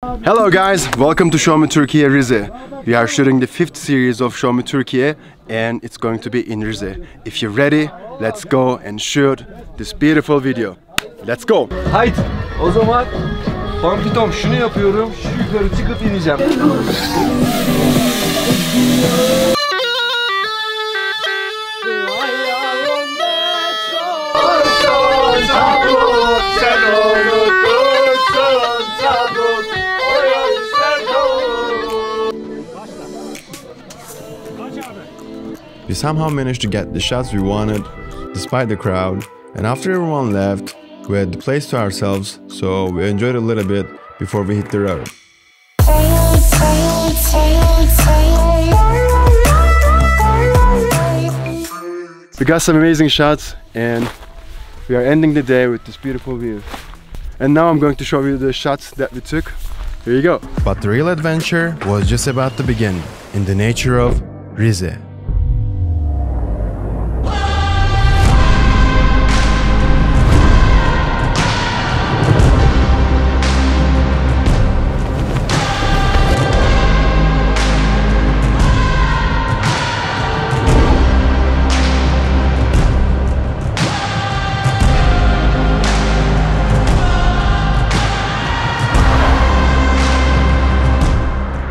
Hello guys, welcome to Show Me Turkey Rize. We are shooting the 5th series of Show Me Turkey and it's going to be in Rize. If you're ready, let's go and shoot this beautiful video. Let's go! Haydi o zaman Pampitom şunu yapıyorum, şu yukarı çıkıp ineceğim. We somehow managed to get the shots we wanted, despite the crowd, and after everyone left, we had the place to ourselves, so we enjoyed a little bit before we hit the road. We got some amazing shots and we are ending the day with this beautiful view. And now I'm going to show you the shots that we took. Here you go. But the real adventure was just about to begin, in the nature of Rize.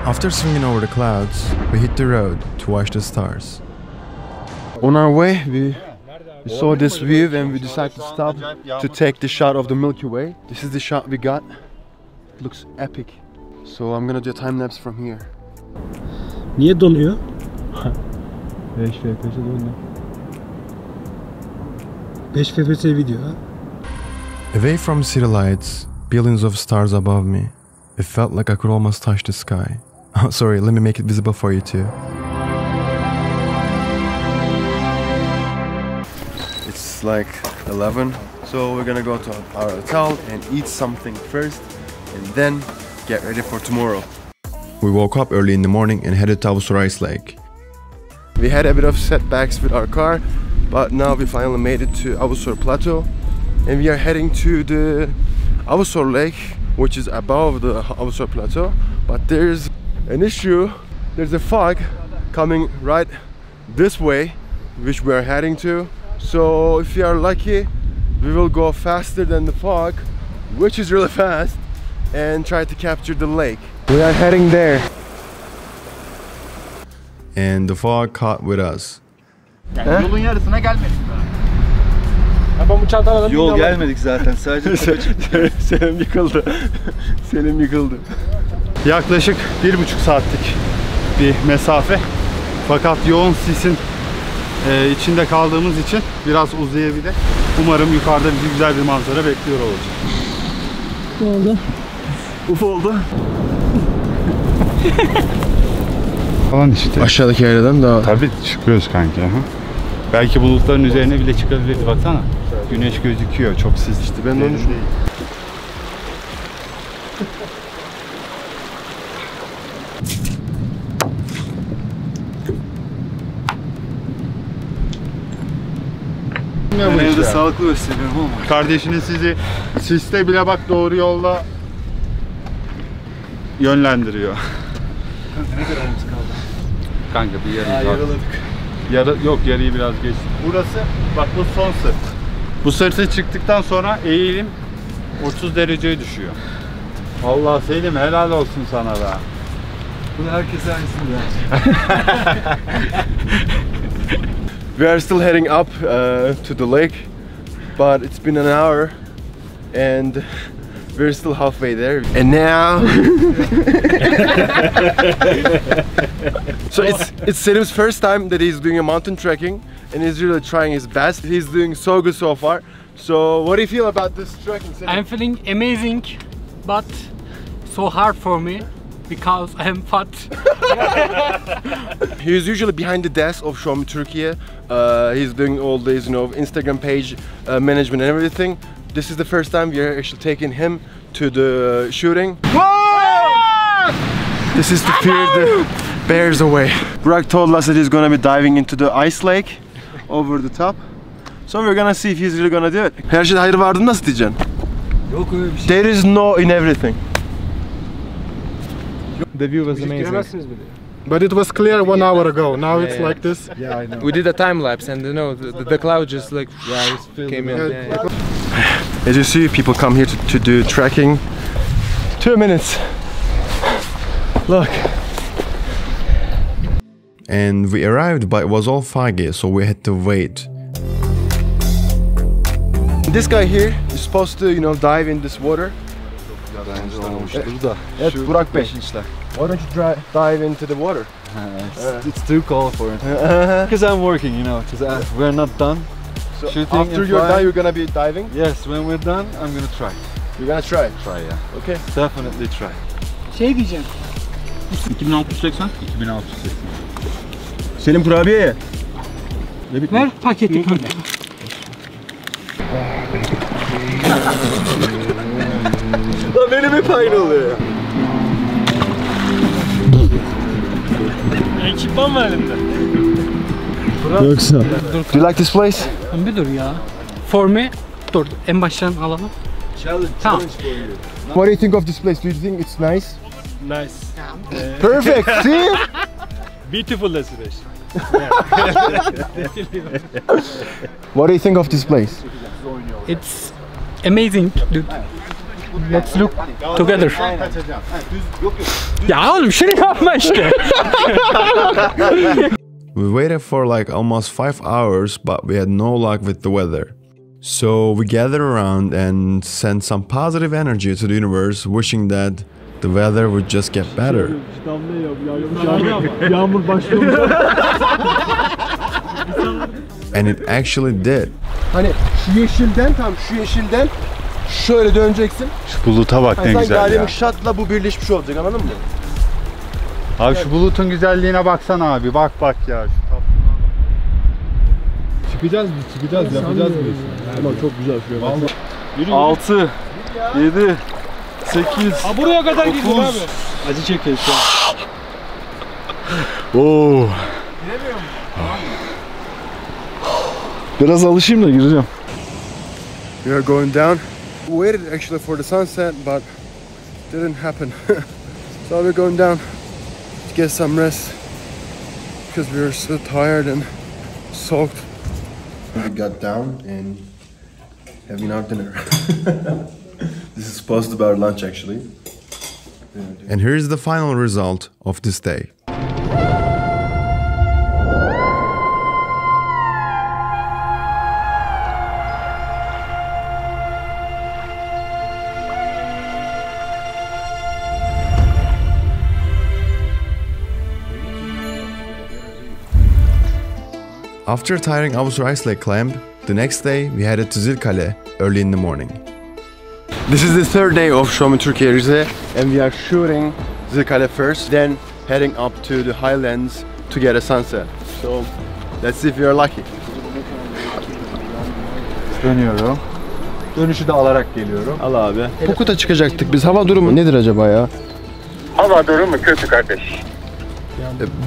After swinging over the clouds, we hit the road to watch the stars. On our way, we saw this view and we decided to stop to take the shot of the Milky Way. This is the shot we got. It looks epic. So I'm gonna do a time lapse from here. Niye donuyor? 5 FPS dondu. 5 FPS video ha? Away from city lights, billions of stars above me, it felt like I could almost touch the sky. Oh, sorry, let me make it visible for you too. It's like 11, so we're gonna go to our hotel and eat something first and then get ready for tomorrow. We woke up early in the morning and headed to Avusar Ice Lake. We had a bit of setbacks with our car, but now we finally made it to Avusar Plateau and we are heading to the Avusar Lake, which is above the Avusar Plateau, but there's an issue. There's a fog coming right this way, which we are heading to. So if we are lucky, we will go faster than the fog, which is really fast, and try to capture the lake. We are heading there. And the fog caught with us. Yani yolun yarısına gelmedik daha. Ben bu çantalardan Yol gelmedik zaten, sadece Selim yıkıldı. Selim yıkıldı. Yaklaşık 1,5 saatlik bir mesafe. Fakat yoğun sisin içinde kaldığımız için biraz uzayabilir. Umarım yukarıda bizi güzel bir manzara bekliyor olacak. Ne oldu? Uf oldu. Falan işte. Aşağıdaki yerden daha. Tabii çıkıyoruz kanki. Aha. Belki bulutların üzerine bile çıkabiliriz, baksana. Güneş gözüküyor, çok sis. İşte ben de onu düşünüyorum. Ben evde sağlıklı besleniyorum ama. Kardeşiniz sizi siste bile bak doğru yolda yönlendiriyor. Kanka ne kadarımız kaldı? Kanka bir yarım saat. Yaraladık. Yok, yarıyı biraz geçtik. Burası bak, bu son sırt. Bu sırtı çıktıktan sonra eğilim 30 dereceye düşüyor. Allah Selim, helal olsun sana be. Bunu herkese aynısını ya. We are still heading up to the lake, but it's been an hour and we're still halfway there. And now so it's Selim's first time that he's doing a mountain trekking and he's really trying his best. He's doing so good so far. So what do you feel about this trekking, Selim? I'm feeling amazing, but so hard for me because I'm fat. He's usually behind the desk of Show Me Turkey. He's doing all these, Instagram page management and everything. This is the first time we are actually taking him to the shooting. Whoa! This is to fear the bears away. Burak told us that he's gonna be diving into the ice lake over the top. So we're gonna see if he's really gonna do it. Her şeyde hayır vardı nasıl diyeceksin? Yok öyle bir şey. There is no in everything. The view was amazing. But it was clear 1 hour ago. Now it's like this. Yeah, I know. We did a time lapse, and the cloud just like came in. As you see, people come here to do trekking. 2 minutes. Look. And we arrived, but it was all foggy, so we had to wait. This guy here is supposed to, dive in this water. Evet, Burak Bey. Why don't you dive into the water? It's too cold for it. Because I'm working, because we're not done. So shooting after you're done, you're gonna be diving? Yes, when we're done, I'm gonna try. You're gonna try? Try, yeah. Okay. Definitely try. Şey diyeceğim. 2680? 2680. Selim kurabiye ye. Ver paketi kanka. Lan benim hep aynı oluyor. Ekipman var elimde. Yoksa. Do you like this place? Bir dur ya. For me. Dur en baştan alalım. Tamam. What do you think of this place? Do you think it's nice? Nice. Perfect. See? Beautiful destination. What do you think of this place? It's amazing dude. Let's look together. Ya oğlum şunu yapma işte. We waited for like almost 5 hours, but we had no luck with the weather. So we gathered around and sent some positive energy to the universe, wishing that the weather would just get better. And it actually did. Hani şu yeşilden şöyle döneceksin. Şu buluta bak ne güzel ya. Şatla bu birleşmiş olacak, anladın mı? Abi şu bulutun güzelliğine baksana abi. Bak ya. Çıkacağız yapacağız biz. Ama çok güzel şu an. 6 7 8 Buraya kadar gidiyor abi. Acı çekiyor şu an. Oo. Biraz alışayım da gireceğim. We are going down. We waited actually for the sunset, but didn't happen. So we're going down to get some rest because we were so tired and soaked. We got down and having our dinner. This is supposed to be our lunch actually. And here's the final result of this day. After a tiring Avusar Ice Lake climb, the next day we headed to Zilkale early in the morning. This is the third day of Show Me Turkey Rize, and we are shooting Zilkale first, then heading up to the highlands to get a sunset. So let's see if we are lucky. Dönüyorum. Dönüşü de alarak geliyorum. Al abi. Pokut'a çıkacaktık biz. Hava durumu nedir acaba ya? Hava durumu kötü kardeş.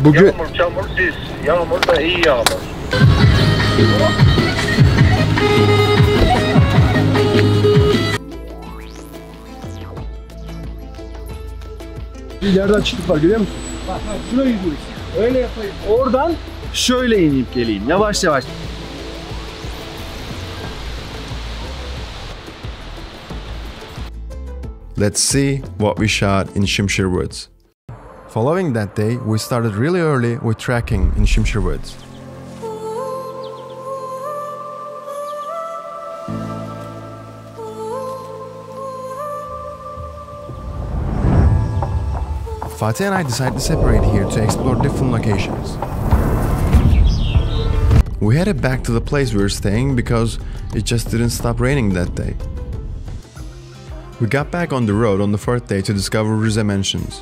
Bugün Yağmur, çamur, sis. Yağmur da iyi yağmur. bir yerden çıktık var, görüyor musun? Bak şuraya gidiyoruz. Öyle yapayım. Oradan şöyle inip geleyim. Yavaş yavaş. Let's see what we shot in Şimşir Woods. Following that day, we started really early with trekking in Şimşir Woods. Fatih and I decided to separate here to explore different locations. We headed back to the place we were staying because it just didn't stop raining that day. We got back on the road on the fourth day to discover Rize Mansions.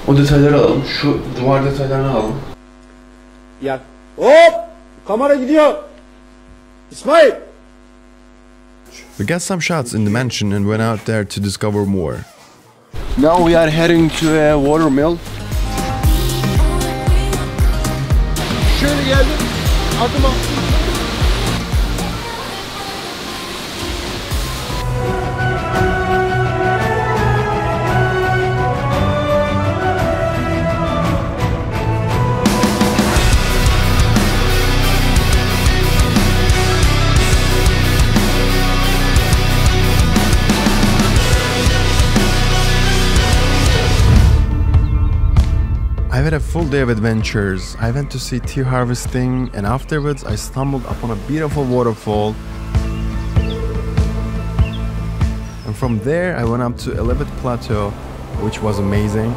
O detayları alalım. Şu duvar detaylarını alalım. Ya hop! Kamera gidiyor. İsmail! We got some shots in the mansion and went out there to discover more. Now we are heading to a watermill. Şöyle geldim. Adım attım. I've had a full day of adventures. I went to see tea harvesting, and afterwards I stumbled upon a beautiful waterfall. And from there I went up to Ellevit Plateau, which was amazing.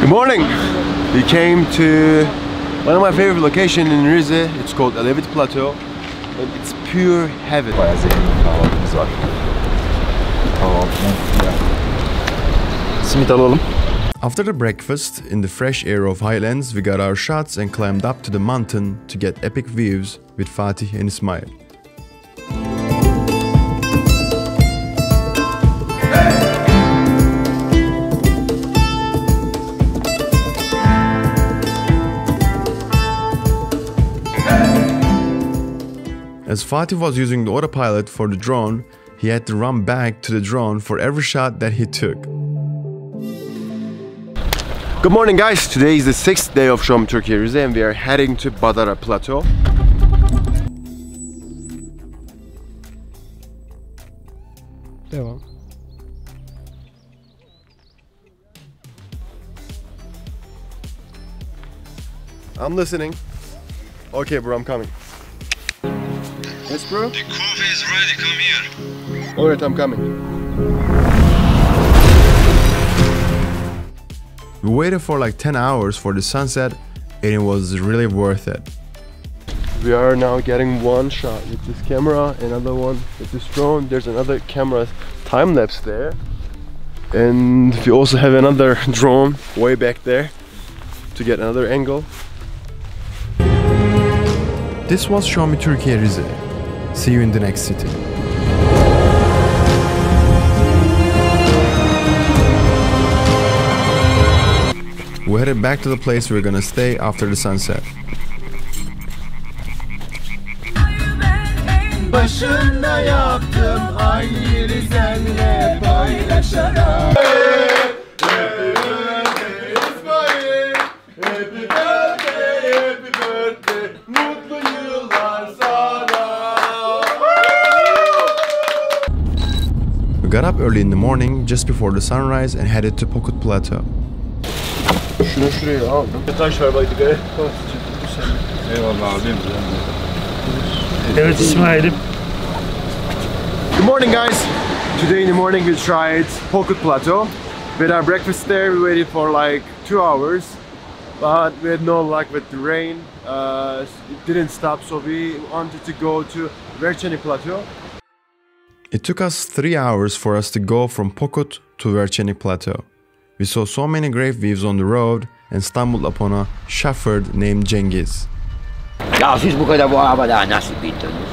Good morning! We came to one of my favorite locations in Rize. It's called Ellevit Plateau. And it's pure heaven. Bayağı zengin kahvaltımız var. Simit alalım. After the breakfast, in the fresh air of Highlands, we got our shots and climbed up to the mountain to get epic views with Fatih and Ismail. As Fatih was using the autopilot for the drone, he had to run back to the drone for every shot that he took. Good morning guys, today is the 6th day of Show Me Turkey Rize and we are heading to Badara Plateau. Devam. I'm listening. Okay bro, I'm coming. Yes bro? The coffee is ready, come here. Alright, I'm coming. We waited for like 10 hours for the sunset and it was really worth it. We are now getting one shot with this camera, another one with this drone. There's another camera time-lapse there. And we also have another drone way back there to get another angle. This was Show Me Turkey Rize. See you in the next city. We headed back to the place we were gonna stay after the sunset. Başında yaptım aynı yeri seninle paylaşarak. Mutlu yıllar sana. We got up early in the morning just before the sunrise and headed to Pokut Plateau. Şunu şuraya aldım. Taş var bak dikkat et. Eyvallah abim. Evet İsmail'im. Good morning guys! Today in the morning we tried Pokut Plateau. We had our breakfast there, we waited for like 2 hours. But we had no luck with the rain. It didn't stop, so we wanted to go to Vercheni Plateau. It took us 3 hours for us to go from Pokut to Vercheni Plateau. We saw so many great views on the road and stumbled upon a shepherd named Cengiz. Ya siz bu kadar bu arabada nasıl bindiniz?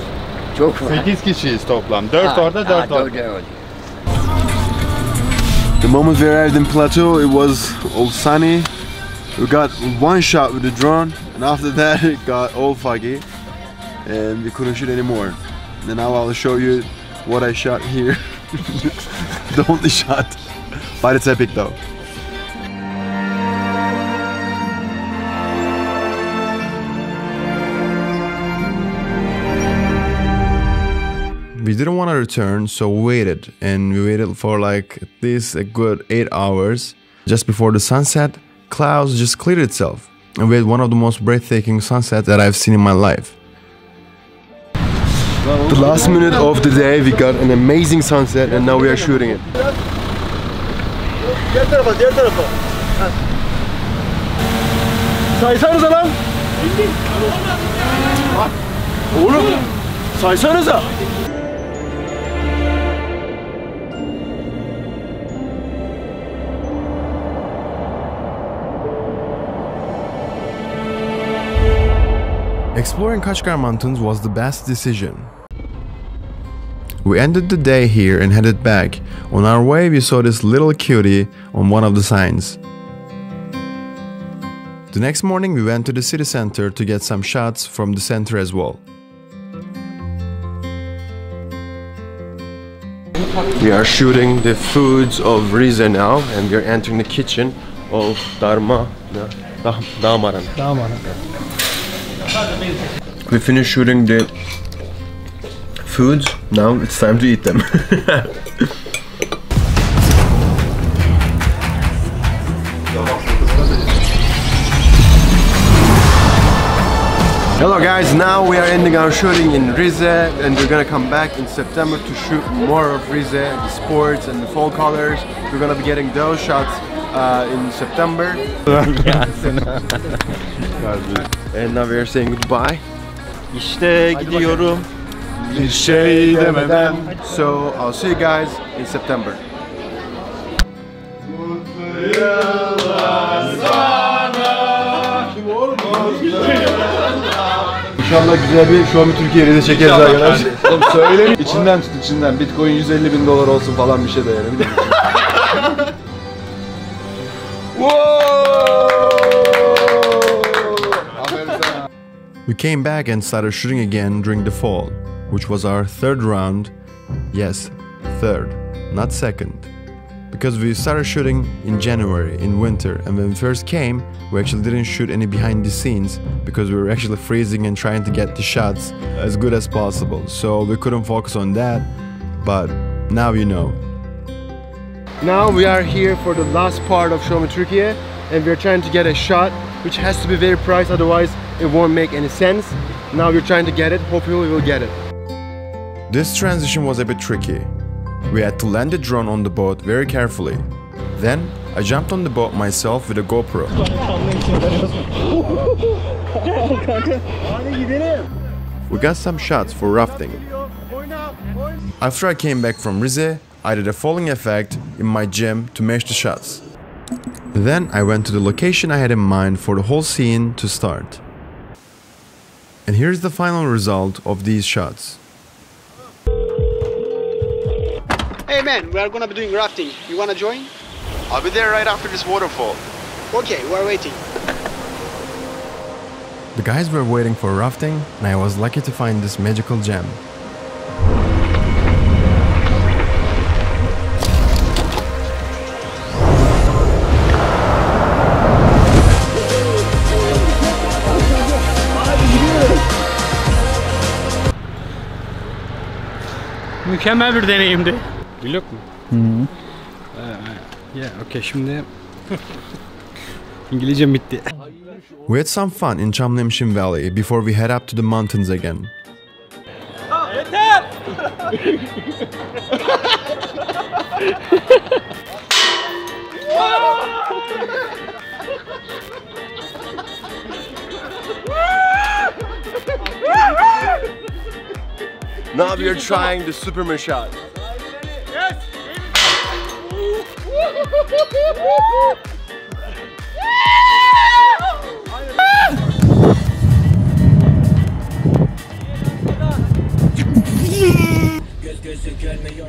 Çok var. 8 kişiyiz toplam. 4 orada, 4 orada. The moment we arrived in Plateau, it was all sunny. We got one shot with the drone, and after that it got all foggy, and we couldn't shoot anymore. And now I'll show you what I shot here. The only shot, but it's epic though. We didn't want to return, so we waited, and we waited for like at least a good 8 hours. Just before the sunset, clouds just cleared itself, and we had one of the most breathtaking sunsets that I've seen in my life. The last minute of the day, we got an amazing sunset, and now we are shooting it. Diğer tarafa, diğer tarafa. Saysanıza lan. Oğlum, saysanıza. Exploring Kashgar Mountains was the best decision. We ended the day here and headed back. On our way, we saw this little cutie on one of the signs. The next morning, we went to the city center to get some shots from the center as well. We are shooting the foods of Rize now, and we are entering the kitchen of Damaran. We finished shooting the foods, now it's time to eat them. Hello guys, now we are ending our shooting in Rize and we're gonna come back in September to shoot more of Rize, the sports and the fall colors. We're gonna be getting those shots in September. And now we are saying goodbye. İşte gidiyorum. Bir şey demeden. So I'll see you guys in September. İnşallah güzel bir Xiaomi Türkiye'de çekeriz arkadaşlar. Oğlum söyle, içinden tut içinden. Bitcoin 150.000 dolar olsun falan bir şey de yani. We came back and started shooting again during the fall, which was our third round. Yes, third, not second. Because we started shooting in January, in winter, and when we first came, we actually didn't shoot any behind the scenes because we were actually freezing and trying to get the shots as good as possible. So we couldn't focus on that, but now you know. Now we are here for the last part of Xiaomi Turkey and we're trying to get a shot which has to be very precise, otherwise it won't make any sense. Now we're trying to get it, hopefully we will get it. This transition was a bit tricky. We had to land the drone on the boat very carefully. Then I jumped on the boat myself with a GoPro. We got some shots for rafting. After I came back from Rize, I did a falling effect in my gym to match the shots. Then I went to the location I had in mind for the whole scene to start. And here's the final result of these shots. Hey man, we are gonna be doing rafting. You wanna join? I'll be there right after this waterfall. Okay, we're waiting. The guys were waiting for rafting, and I was lucky to find this magical gem. Mükemmel bir deneyimdi. Vlog mu? Ya, okey şimdi İngilizcem bitti. We had some fun in Chamlemshin Valley before we head up to the mountains again. Yeter! Now we are trying the Superman shot. Yes!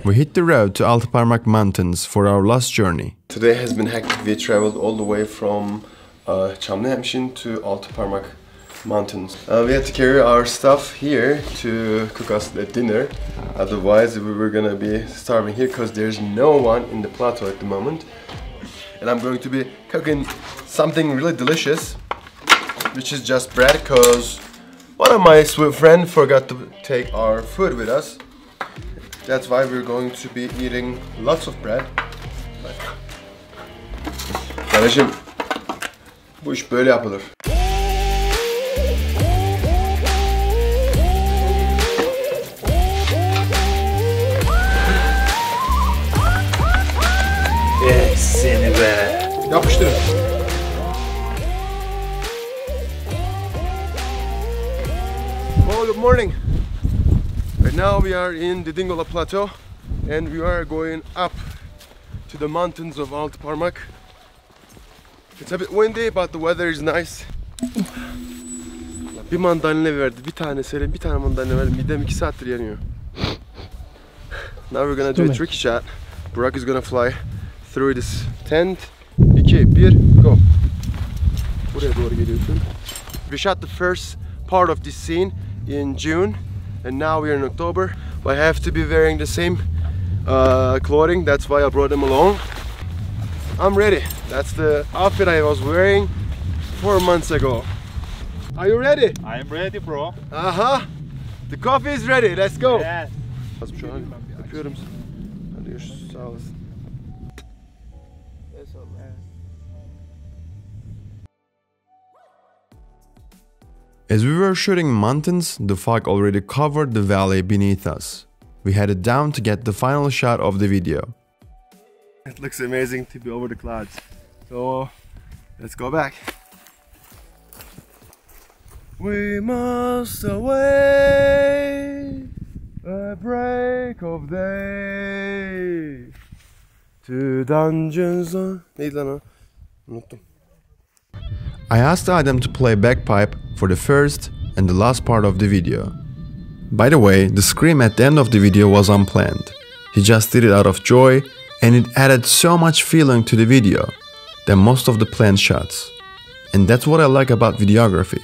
We hit the road to Altıparmak Mountains for our last journey. Today has been hectic. We traveled all the way from Chamlemshin to Altıparmak Mountains. We had to carry our stuff here to cook us the dinner. Otherwise we were gonna be starving here because there's no one in the plateau at the moment. And I'm going to be cooking something really delicious, which is just bread, because one of my sweet friends forgot to take our food with us. That's why we're going to be eating lots of bread. Kardeşim, bu iş böyle yapılır. Seni be. Yapıştırın. Well, good morning. Right now we are in the Dingola Plateau and we are going up to the mountains of Altıparmak. It's a bit windy but the weather is nice. Bir mandalina verdi, bir tane serin, bir tane mandalina verdi. Midem 2 saattir yanıyor. Now we're gonna do a tricky shot. Burak is gonna fly through this tent. 2, 1, go. Buraya doğru geliyorsun. We shot the first part of this scene in June and now we're in October. I have to be wearing the same clothing, that's why I brought them along. I'm ready. That's the outfit I was wearing 4 months ago. Are you ready? I am ready, bro. Aha! The coffee is ready. Let's go. Yes. Şu an yapıyorum. Hadi görüşürüz. Sağ olasın. As we were shooting mountains, the fog already covered the valley beneath us. We headed down to get the final shot of the video. It looks amazing to be over the clouds. So let's go back. We must away a break of day to dungeons. Neydi lan o? Unuttum. I asked Adem to play bagpipe for the first and the last part of the video. By the way, the scream at the end of the video was unplanned. He just did it out of joy, and it added so much feeling to the video than most of the planned shots. And that's what I like about videography.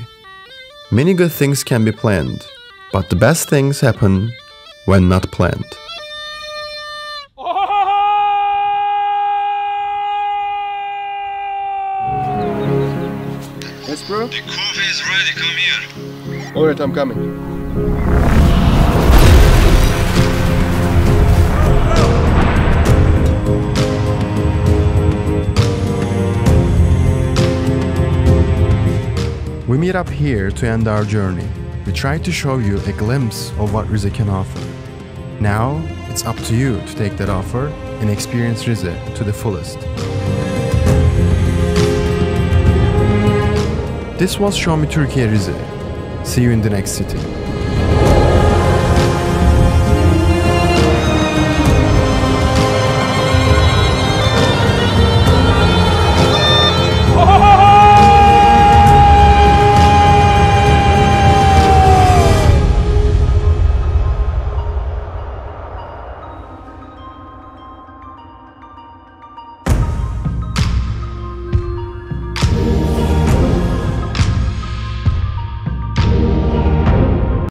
Many good things can be planned, but the best things happen when not planned. Yes, bro? The coffee is ready, come here. Alright, I'm coming. We meet up here to end our journey. We tried to show you a glimpse of what Rize can offer. Now, it's up to you to take that offer and experience Rize to the fullest. This was Show Me Turkey Rize. See you in the next city.